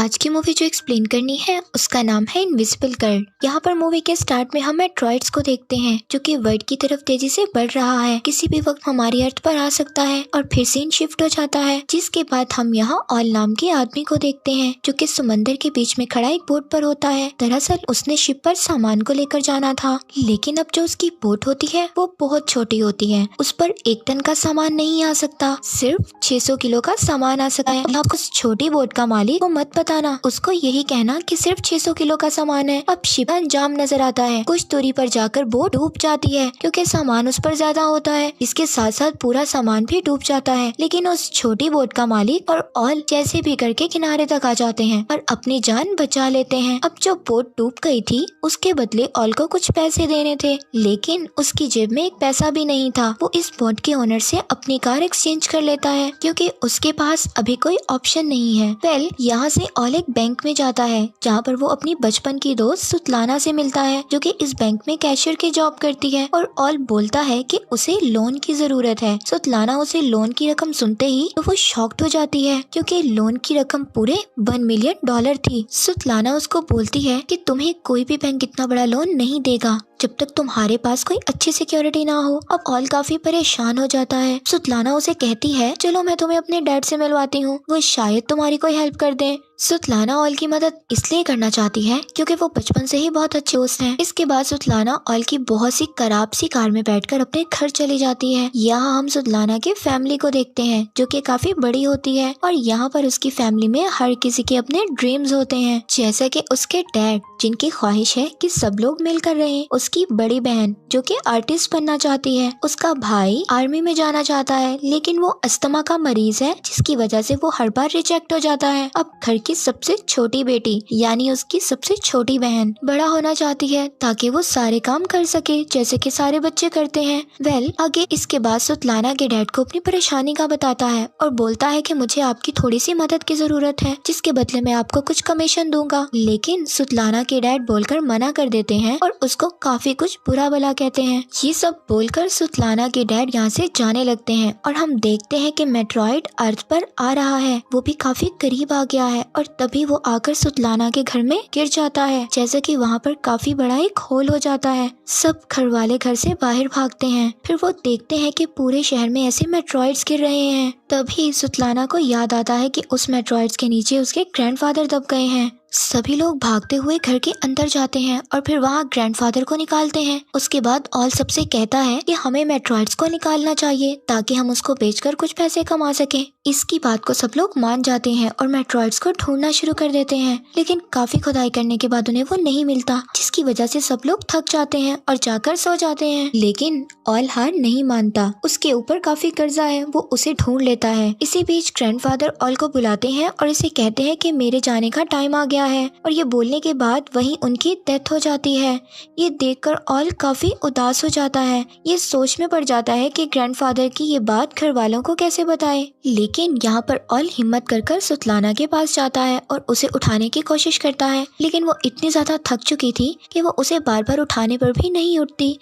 आज की मूवी जो एक्सप्लेन करनी है उसका नाम है इनविजिबल गर्ल। यहाँ पर मूवी के स्टार्ट में हम मेट्रॉइड्स को देखते हैं जो कि वर्ल्ड की तरफ तेजी से बढ़ रहा है। किसी भी वक्त हमारी अर्थ पर आ सकता है और फिर सीन शिफ्ट हो जाता है। जिसके बाद हम यहाँ ऑल नाम के आदमी को देखते हैं जो कि समंदर के बीच में खड़ा एक बोट पर होता है। दरअसल उसने शिप पर सामान को लेकर जाना था, लेकिन अब जो उसकी बोट होती है वो बहुत छोटी होती है। उस पर 1 टन का सामान नहीं आ सकता, सिर्फ 600 किलो का सामान आ सकता है। अब उस छोटी बोट का मालिक को मत बताना, उसको यही कहना कि सिर्फ 600 किलो का सामान है। अब शिप अंजाम नजर आता है। कुछ दूरी पर जाकर बोट डूब जाती है क्योंकि सामान उस पर ज्यादा होता है। इसके साथ साथ पूरा सामान भी डूब जाता है, लेकिन उस छोटी बोट का मालिक और ऑल जैसे भी करके किनारे तक आ जाते हैं और अपनी जान बचा लेते हैं। अब जो बोट डूब गई थी उसके बदले ऑल को कुछ पैसे देने थे, लेकिन उसकी जेब में एक पैसा भी नहीं था। वो इस बोट के ओनर से अपनी कार एक्सचेंज कर लेता है क्योंकि उसके पास अभी कोई ऑप्शन नहीं है। वेल, यहाँ से ऑल एक बैंक में जाता है जहाँ पर वो अपनी बचपन की दोस्त सुतलाना से मिलता है जो कि इस बैंक में कैशियर की जॉब करती है। और ऑल बोलता है कि उसे लोन की जरूरत है। सुतलाना उसे लोन की रकम सुनते ही तो वो शॉक्ड हो जाती है क्योंकि लोन की रकम पूरे $1 मिलियन थी। सुतलाना उसको बोलती है कि तुम्हें कोई भी बैंक इतना बड़ा लोन नहीं देगा जब तक तुम्हारे पास कोई अच्छी सिक्योरिटी ना हो। अब ऑल काफी परेशान हो जाता है। सुतलाना उसे कहती है चलो मैं तुम्हें अपने डैड से मिलवाती हूँ, वो शायद तुम्हारी कोई हेल्प कर दे। सुतलाना ऑल की मदद इसलिए करना चाहती है क्योंकि वो बचपन से ही बहुत अच्छे दोस्त हैं। इसके बाद सुतलाना ऑल की बहुत सी खराब सी कार में बैठकर अपने घर चली जाती है। यहाँ हम सुतलाना की फैमिली को देखते हैं जो कि काफी बड़ी होती है और यहाँ पर उसकी फैमिली में हर किसी के अपने ड्रीम्स होते हैं, जैसा कि उसके डैड जिनकी ख्वाहिश है कि सब लोग मिलकर रहें, उसकी बड़ी बहन जो कि आर्टिस्ट बनना चाहती है, उसका भाई आर्मी में जाना चाहता है लेकिन वो अस्थमा का मरीज है जिसकी वजह से वो हर बार रिजेक्ट हो जाता है। अब घर की सबसे छोटी बेटी यानी उसकी सबसे छोटी बहन बड़ा होना चाहती है ताकि वो सारे काम कर सके जैसे कि सारे बच्चे करते हैं। वेल, आगे इसके बाद सुतलाना के डैड को अपनी परेशानी का बताता है और बोलता है कि मुझे आपकी थोड़ी सी मदद की जरूरत है जिसके बदले मैं आपको कुछ कमीशन दूंगा, लेकिन सुतलाना के डैड बोलकर मना कर देते हैं और उसको काफी कुछ बुरा भला कहते हैं। ये सब बोलकर सुतलाना के डैड यहाँ से जाने लगते हैं और हम देखते हैं कि मेट्रॉइड अर्थ पर आ रहा है, वो भी काफी करीब आ गया है और तभी वो आकर सुतलाना के घर में गिर जाता है, जैसे कि वहाँ पर काफी बड़ा एक होल हो जाता है। सब घर वाले घर से बाहर भागते हैं। फिर वो देखते हैं कि पूरे शहर में ऐसे मेट्रॉइड्स गिर रहे हैं। तभी सुतलाना को याद आता है कि उस मेट्रॉइड्स के नीचे उसके ग्रैंडफादर दब गए हैं। सभी लोग भागते हुए घर के अंदर जाते हैं और फिर वहाँ ग्रैंडफादर को निकालते हैं। उसके बाद ऑल सबसे कहता है कि हमें मेट्रॉइड्स को निकालना चाहिए ताकि हम उसको बेचकर कुछ पैसे कमा सकें। इसकी बात को सब लोग मान जाते हैं और मेट्रॉइड्स को ढूंढना शुरू कर देते हैं, लेकिन काफी खुदाई करने के बाद उन्हें वो नहीं मिलता, जिसकी वजह से सब लोग थक जाते हैं और जाकर सो जाते हैं। लेकिन ऑल हार नहीं मानता, उसके ऊपर काफी कर्जा है, वो उसे ढूंढ लेता है। इसी बीच ग्रैंडफादर ऑल को बुलाते हैं और इसे कहते हैं कि मेरे जाने का टाइम आ गया है और ये बोलने के बाद वहीं उनकी डेथ हो जाती है। ये देखकर ऑल काफी उदास हो जाता है। ये सोच में पड़ जाता है कि ग्रैंडफादर की ये बात घर वालों को कैसे बताए, लेकिन यहाँ पर ऑल हिम्मत कर सुतलाना के पास जाता है और उसे उठाने की कोशिश करता है, लेकिन वो इतनी ज्यादा थक चुकी थी कि वो उसे बार बार उठाने पर भी नहीं उठती।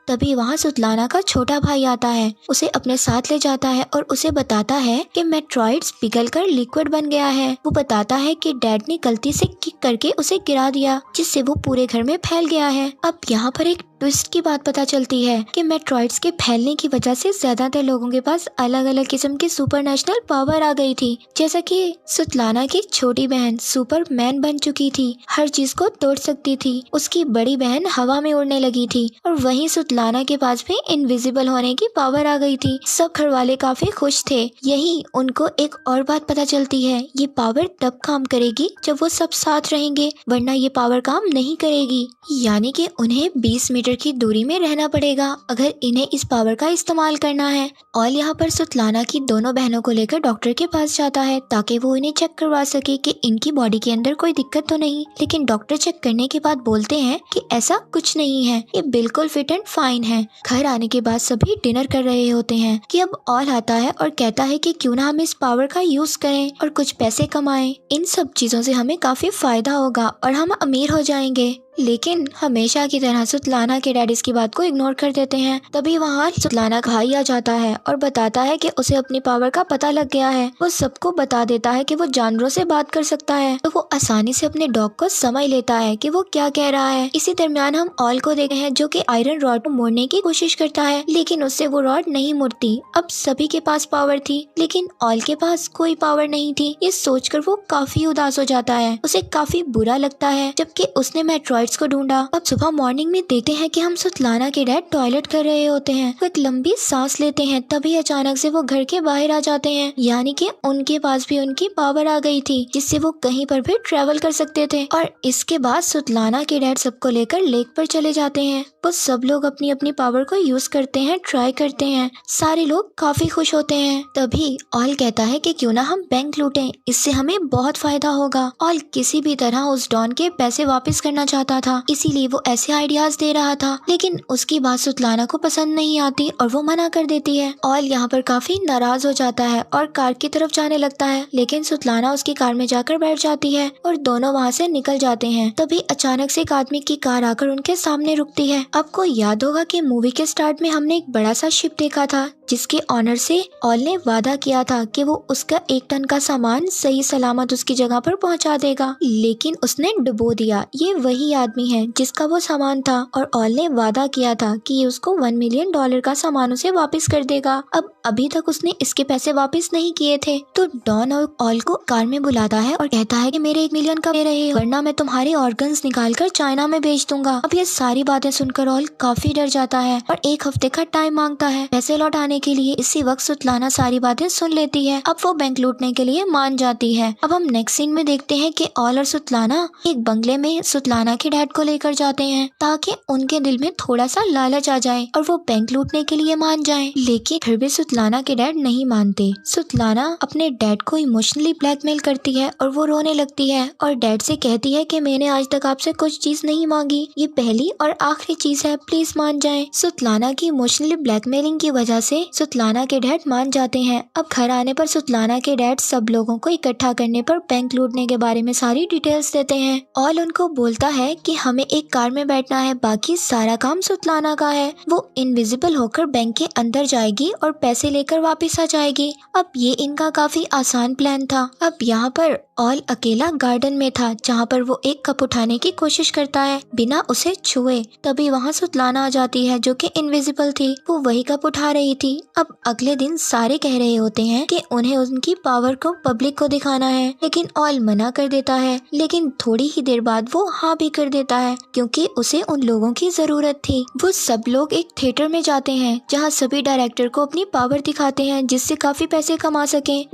तभी वहाँ सुतलाना का छोटा भाई आता है, उसे अपने साथ ले जाता है और उसे बताता है कि मेट्रॉइड्स पिघलकर लिक्विड बन गया है। वो बताता है कि डैड ने गलती से किक करके उसे गिरा दिया जिससे वो पूरे घर में फैल गया है। अब यहाँ पर एक ट्विस्ट की बात पता चलती है कि मेट्रॉइड्स के फैलने की वजह से ज्यादातर लोगों के पास अलग अलग किस्म की सुपरनेशनल पावर आ गई थी, जैसा कि सुतलाना की छोटी बहन सुपरमैन बन चुकी थी, हर चीज को तोड़ सकती थी, उसकी बड़ी बहन हवा में उड़ने लगी थी और वहीं सुतलाना के पास भी इनविजिबल होने की पावर आ गई थी। सब घर वाले काफी खुश थे। यही उनको एक और बात पता चलती है, ये पावर तब काम करेगी जब वो सब साथ रहेंगे, वरना ये पावर काम नहीं करेगी। यानी कि उन्हें 20 मीटर की दूरी में रहना पड़ेगा अगर इन्हें इस पावर का इस्तेमाल करना है। और यहाँ पर सुतलाना की दोनों बहनों को लेकर डॉक्टर के पास जाता है ताकि वो इन्हें चेक करवा सके कि इनकी बॉडी के अंदर कोई दिक्कत तो नहीं, लेकिन डॉक्टर चेक करने के बाद बोलते हैं कि ऐसा कुछ नहीं है, ये बिल्कुल फिट एंड फाइन है। घर आने के बाद सभी डिनर कर रहे होते हैं कि अब ऑल आता है और कहता है कि क्यों ना हम इस पावर का यूज करें और कुछ पैसे कमाएं, इन सब चीजों से हमें काफी फायदा होगा और हम अमीर हो जाएंगे। लेकिन हमेशा की तरह सुतलाना के डैड इसकी बात को इग्नोर कर देते हैं। तभी वहाँ सुतलाना का भाई आ जाता है और बताता है कि उसे अपनी पावर का पता लग गया है। वो सबको बता देता है कि वो जानवरों से बात कर सकता है, तो वो आसानी से अपने डॉग को समझ लेता है कि वो क्या कह रहा है। इसी दरमियान हम ऑल को देखते हैं जो कि आयरन रॉड को मोड़ने की कोशिश करता है, लेकिन उससे वो रॉड नहीं मुड़ती। अब सभी के पास पावर थी लेकिन ऑल के पास कोई पावर नहीं थी। ये सोचकर वो काफी उदास हो जाता है, उसे काफी बुरा लगता है, जबकि उसने मेट्रॉइड्स को ढूंढा। अब सुबह मॉर्निंग में देखते हैं कि हम सुतलाना के डैड टॉयलेट कर रहे होते हैं। वो एक लंबी सांस लेते हैं, तभी अचानक से वो घर के बाहर आ जाते हैं, यानी कि उनके पास भी उनकी पावर आ गई थी जिससे वो कहीं पर भी ट्रेवल कर सकते थे। और इसके बाद सुतलाना के डैड सबको लेकर लेक पर चले जाते हैं। वो सब लोग अपनी अपनी पावर को यूज करते हैं, ट्राई करते हैं। सारे लोग काफी खुश होते हैं। तभी ऑल कहता है कि क्यों ना हम बैंक लूटें, इससे हमें बहुत फायदा होगा। ऑल किसी भी तरह उस डॉन के पैसे वापस करना चाहता था, इसीलिए वो ऐसे आइडियाज दे रहा था, लेकिन उसकी बात सुतलाना को पसंद नहीं आती और वो मना कर देती है। ऑल यहाँ पर काफी नाराज हो जाता है और कार की तरफ जाने लगता है, लेकिन सुतलाना उसकी कार में जाकर बैठ जाती है और दोनों वहाँ से निकल जाते हैं। तभी अचानक से एक आदमी की कार आकर उनके सामने रुकती है। आपको याद होगा कि मूवी के स्टार्ट में हमने एक बड़ा सा शिप देखा था जिसके ऑनर से ऑल ने वादा किया था कि वो उसका 1 टन का सामान सही सलामत उसकी जगह पर पहुंचा देगा, लेकिन उसने डुबो दिया। ये वही आदमी है जिसका वो सामान था और ऑल ने वादा किया था कि ये उसको $1 मिलियन का सामान उसे वापस कर देगा। अब अभी तक उसने इसके पैसे वापस नहीं किए थे, तो डॉन और ऑल को कार में बुलाता है और कहता है कि मेरे 1 मिलियन का दे रहे हो, वरना मैं तुम्हारे ऑर्गन्स निकाल कर चाइना में बेच दूंगा। अब ये सारी बातें सुनकर ऑल काफी डर जाता है और 1 हफ्ते का टाइम मांगता है पैसे लौटाने के लिए। इसी वक्त सुतलाना सारी बातें सुन लेती है। अब वो बैंक लूटने के लिए मान जाती है। अब हम नेक्स्ट सीन में देखते हैं कि ऑल और सुतलाना एक बंगले में सुतलाना के डैड को लेकर जाते हैं ताकि उनके दिल में थोड़ा सा लालच आ जाए और वो बैंक लूटने के लिए मान जाएं। लेकिन फिर भी सुतलाना के डैड नहीं मानते। सुतलाना अपने डैड को इमोशनली ब्लैकमेल करती है और वो रोने लगती है और डैड से कहती है कि मैंने आज तक आपसे कुछ चीज नहीं मांगी, ये पहली और आखिरी चीज है, प्लीज मान जाएं। सुतलाना की इमोशनली ब्लैकमेलिंग की वजह से सुतलाना के डैड मान जाते हैं। अब घर आने पर सुतलाना के डैड सब लोगों को इकट्ठा करने पर बैंक लूटने के बारे में सारी डिटेल्स देते हैं। ऑल उनको बोलता है कि हमें एक कार में बैठना है, बाकी सारा काम सुतलाना का है। वो इनविजिबल होकर बैंक के अंदर जाएगी और पैसे लेकर वापस आ जाएगी। अब ये इनका काफी आसान प्लान था। अब यहाँ पर ऑल अकेला गार्डन में था जहाँ पर वो एक कप उठाने की कोशिश करता है बिना उसे छुए। तभी वहाँ सुतलाना आ जाती है जो कि इनविजिबल थी। वो वही कप उठा रही थी। अब अगले दिन सारे कह रहे होते हैं कि उन्हें उनकी पावर को पब्लिक को दिखाना है, लेकिन ऑल मना कर देता है। लेकिन थोड़ी ही देर बाद वो हाँ भी कर देता है क्योंकि उसे उन लोगों की जरूरत थी। वो सब लोग एक थिएटर में जाते हैं जहाँ सभी डायरेक्टर को अपनी पावर दिखाते हैं जिससे काफी पैसे कमा सकें।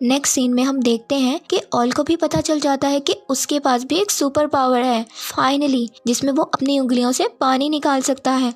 नेक्स्ट सीन में हम देखते हैं कि ऑल को भी पता चल जाता है कि उसके पास भी एक सुपर पावर है फाइनली, जिसमें वो अपनी उंगलियों से पानी निकाल सकता है।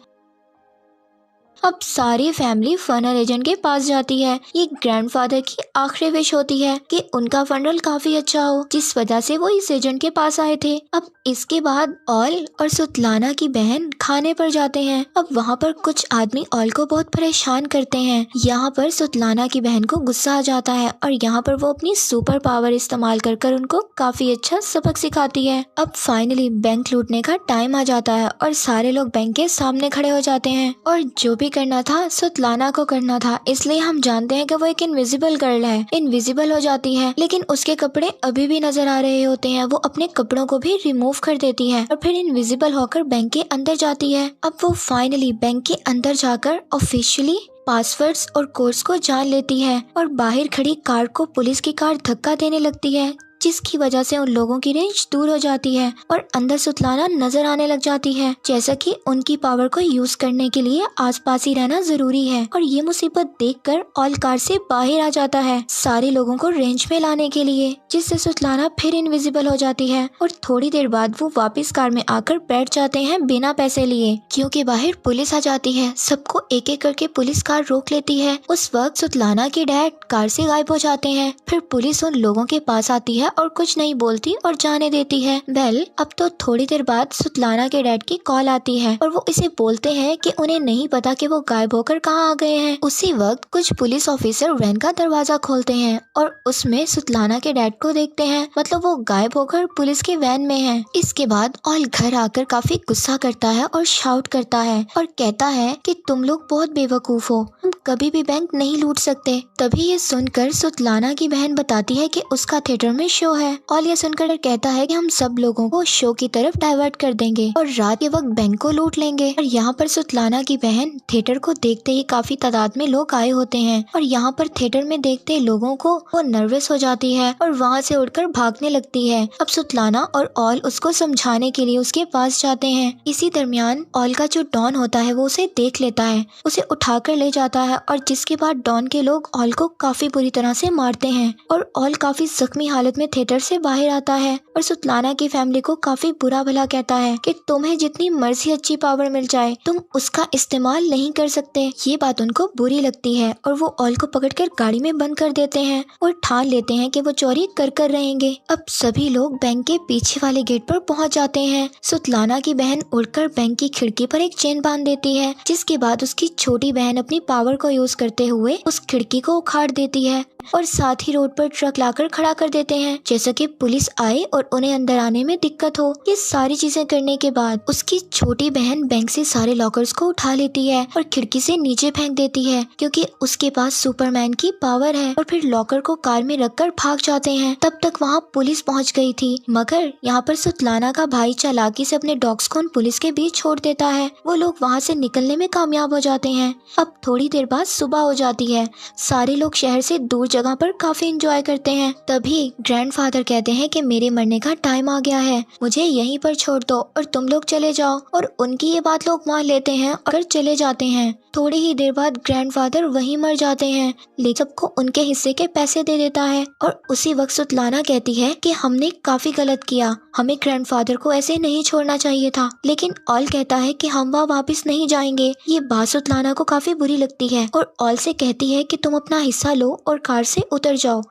अब सारी फैमिली फनल एजेंट के पास जाती है। ये ग्रैंडफादर की आखिरी विश होती है कि उनका फनल काफी अच्छा हो, जिस वजह से वो इस एजेंट के पास आए थे। अब इसके बाद ऑल और सुतलाना की बहन खाने पर जाते हैं। अब वहाँ पर कुछ आदमी ऑल को बहुत परेशान करते हैं। यहाँ पर सुतलाना की बहन को गुस्सा आ जाता है और यहाँ पर वो अपनी सुपर पावर इस्तेमाल कर उनको काफी अच्छा सबक सिखाती है। अब फाइनली बैंक लूटने का टाइम आ जाता है और सारे लोग बैंक के सामने खड़े हो जाते हैं और जो भी करना था सुतलाना को करना था, इसलिए हम जानते हैं कि वो एक इनविजिबल गर्ल है। इनविजिबल हो जाती है लेकिन उसके कपड़े अभी भी नजर आ रहे होते हैं। वो अपने कपड़ों को भी रिमूव कर देती है और फिर इनविजिबल होकर बैंक के अंदर जाती है। अब वो फाइनली बैंक के अंदर जाकर ऑफिशियली पासवर्ड्स और कोड्स को जान लेती है और बाहर खड़ी कार को पुलिस की कार धक्का देने लगती है, जिसकी वजह से उन लोगों की रेंज दूर हो जाती है और अंदर सुतलाना नजर आने लग जाती है। जैसा कि उनकी पावर को यूज करने के लिए आसपास ही रहना जरूरी है और ये मुसीबत देखकर ऑल कार से बाहर आ जाता है सारे लोगों को रेंज में लाने के लिए, जिससे सुतलाना फिर इनविजिबल हो जाती है और थोड़ी देर बाद वो वापस कार में आकर बैठ जाते हैं बिना पैसे लिए, क्योंकि बाहर पुलिस आ जाती है। सबको एक एक करके पुलिस कार रोक लेती है। उस वक्त सुतलाना के डैड कार से गायब हो जाते हैं। फिर पुलिस उन लोगों के पास आती है और कुछ नहीं बोलती और जाने देती है। वेल, अब तो थोड़ी देर बाद सुतलाना के डैड की कॉल आती है और वो इसे बोलते हैं कि उन्हें नहीं पता कि वो गायब होकर कहाँ आ गए हैं। उसी वक्त कुछ पुलिस ऑफिसर वैन का दरवाजा खोलते हैं और उसमें सुतलाना के डैड को देखते हैं, मतलब वो गायब होकर पुलिस की वैन में है। इसके बाद ऑल घर आकर काफी गुस्सा करता है और शाउट करता है और कहता है कि तुम लोग बहुत बेवकूफ हो, हम कभी भी बैंक नहीं लूट सकते। तभी ये सुनकर सुतलाना की बहन बताती है कि उसका थिएटर में शो है। ऑल ये सुनकर कहता है कि हम सब लोगों को शो की तरफ डाइवर्ट कर देंगे और रात के वक्त बैंक को लूट लेंगे। और यहाँ पर सुतलाना की बहन थिएटर को देखते ही काफी तादाद में लोग आए होते हैं और यहाँ पर थिएटर में देखते लोगों को वो नर्वस हो जाती है और वहाँ से उठकर भागने लगती है। अब सुतलाना और ऑल उसको समझाने के लिए उसके पास जाते हैं। इसी दरमियान ऑल का जो डॉन होता है वो उसे देख लेता है, उसे उठाकर ले जाता है और जिसके बाद डॉन के लोग ऑल को काफी बुरी तरह से मारते हैं और ऑल काफी जख्मी हालत में थिएटर से बाहर आता है और सुतलाना की फैमिली को काफी बुरा भला कहता है कि तुम्हें जितनी मर्जी अच्छी पावर मिल जाए तुम उसका इस्तेमाल नहीं कर सकते। ये बात उनको बुरी लगती है और वो ऑल को पकड़कर गाड़ी में बंद कर देते हैं और ठान लेते हैं कि वो चोरी कर रहेंगे। अब सभी लोग बैंक के पीछे वाले गेट पर पहुंच जाते हैं। सुतलाना की बहन उड़कर बैंक की खिड़की पर एक चेन बांध देती है, जिसके बाद उसकी छोटी बहन अपनी पावर को यूज करते हुए उस खिड़की को उखाड़ देती है और साथ ही रोड पर ट्रक लाकर खड़ा कर देते हैं, जैसा कि पुलिस आए और उन्हें अंदर आने में दिक्कत हो। ये सारी चीजें करने के बाद उसकी छोटी बहन बैंक से सारे लॉकर्स को उठा लेती है और खिड़की से नीचे फेंक देती है, क्योंकि उसके पास सुपरमैन की पावर है। और फिर लॉकर को कार में रखकर भाग जाते हैं। तब तक वहाँ पुलिस पहुँच गई थी, मगर यहाँ पर सुतलाना का भाई चालाकी से अपने डॉग्स को उन पुलिस के बीच छोड़ देता है। वो लोग वहाँ से निकलने में कामयाब हो जाते हैं। अब थोड़ी देर बाद सुबह हो जाती है। सारे लोग शहर से दूर जगह पर काफी एंजॉय करते हैं। तभी ग्रैंडफादर कहते हैं कि मेरे मरने का टाइम आ गया है, मुझे यहीं पर छोड़ दो और तुम लोग चले जाओ। और उनकी ये बात लोग मान लेते हैं और चले जाते हैं। थोड़ी ही देर बाद ग्रैंडफादर वहीं मर जाते हैं, लेकिन सबको उनके हिस्से के पैसे दे देता है। और उसी वक्त सुतलाना कहती है कि हमने काफी गलत किया, हमें ग्रैंडफादर को ऐसे नहीं छोड़ना चाहिए था। लेकिन ऑल कहता है कि हम वहाँ वापस नहीं जाएंगे। ये बात सुतलाना को काफी बुरी लगती है और ऑल से कहती है कि तुम अपना हिस्सा लो और कार से उतर जाओ।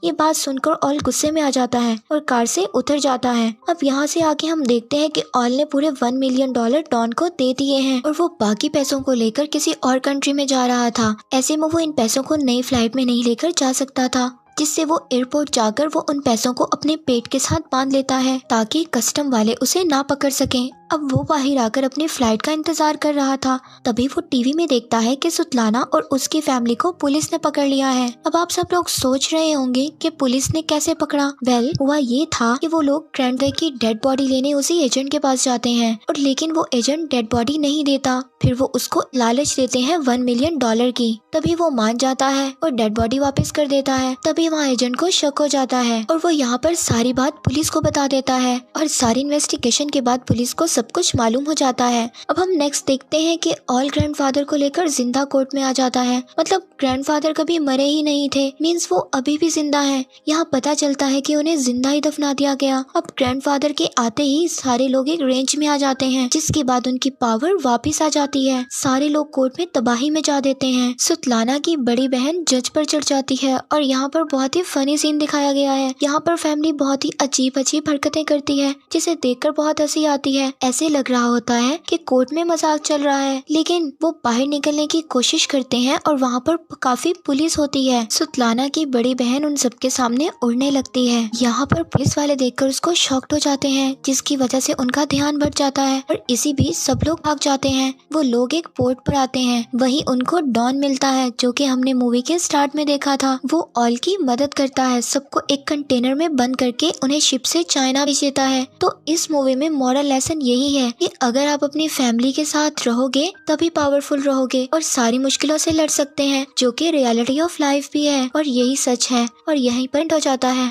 ये बात सुनकर ऑल गुस्से में आ जाता है और कार से उतर जाता है। अब यहाँ से आगे हम देखते हैं कि ऑल ने पूरे $1 मिलियन डॉन को दे दिए हैं और वो बाकी पैसों को लेकर किसी और कंट्री में जा रहा था। ऐसे में वो इन पैसों को नई फ्लाइट में नहीं लेकर जा सकता था, जिससे वो एयरपोर्ट जाकर वो उन पैसों को अपने पेट के साथ बांध लेता है ताकि कस्टम वाले उसे ना पकड़ सकें। अब वो बाहर आकर अपनी फ्लाइट का इंतजार कर रहा था। तभी वो टीवी में देखता है कि सुतलाना और उसकी फैमिली को पुलिस ने पकड़ लिया है। अब आप सब लोग सोच रहे होंगे कि पुलिस ने कैसे पकड़ा। वेल, हुआ ये था कि वो लोग ग्रैंडफादर की डेड बॉडी लेने उसी एजेंट के पास जाते हैं और लेकिन वो एजेंट डेड बॉडी नहीं देता। फिर वो उसको लालच देते हैं $1 मिलियन की। तभी वो मान जाता है और डेड बॉडी वापस कर देता है। तभी वहाँ एजेंट को शक हो जाता है और वो यहाँ पर सारी बात पुलिस को बता देता है और सारी इन्वेस्टिगेशन के बाद पुलिस को सब कुछ मालूम हो जाता है। अब हम नेक्स्ट देखते हैं कि ऑल ग्रैंडफादर को लेकर जिंदा कोर्ट में आ जाता है, मतलब ग्रैंडफादर कभी मरे ही नहीं थे, मींस वो अभी भी जिंदा है। यहाँ पता चलता है कि उन्हें जिंदा ही दफना दिया गया। अब ग्रैंडफादर के आते ही सारे लोग एक रेंज में आ जाते हैं, जिसके बाद उनकी पावर वापिस आ जाती है। सारे लोग कोर्ट में तबाही में जा देते हैं। सुतलाना की बड़ी बहन जज पर चढ़ जाती है और यहाँ पर बहुत ही फनी सीन दिखाया गया है। यहाँ पर फैमिली बहुत ही अजीब अजीब हरकतें करती है, जिसे देखकर बहुत हंसी आती है। ऐसे लग रहा होता है कि कोर्ट में मजाक चल रहा है, लेकिन वो बाहर निकलने की कोशिश करते हैं और वहाँ पर काफी पुलिस होती है। सुतलाना की बड़ी बहन उन सबके सामने उड़ने लगती है। यहाँ पर पुलिस वाले देखकर उसको शॉक्ड हो जाते हैं, जिसकी वजह से उनका ध्यान भट जाता है और इसी बीच सब लोग भाग जाते हैं। वो लोग एक पोर्ट पर आते हैं, वहीं उनको डॉन मिलता है जो कि हमने मूवी के स्टार्ट में देखा था। वो ऑल की मदद करता है, सबको एक कंटेनर में बंद करके उन्हें शिप से चाइना भेज देता है। तो इस मूवी में मॉरल लेसन यही है कि अगर आप अपनी फैमिली के साथ रहोगे तभी पावरफुल रहोगे और सारी मुश्किलों से लड़ सकते हैं, जो कि रियलिटी ऑफ लाइफ भी है और यही सच है। और यही पर एंड हो जाता है।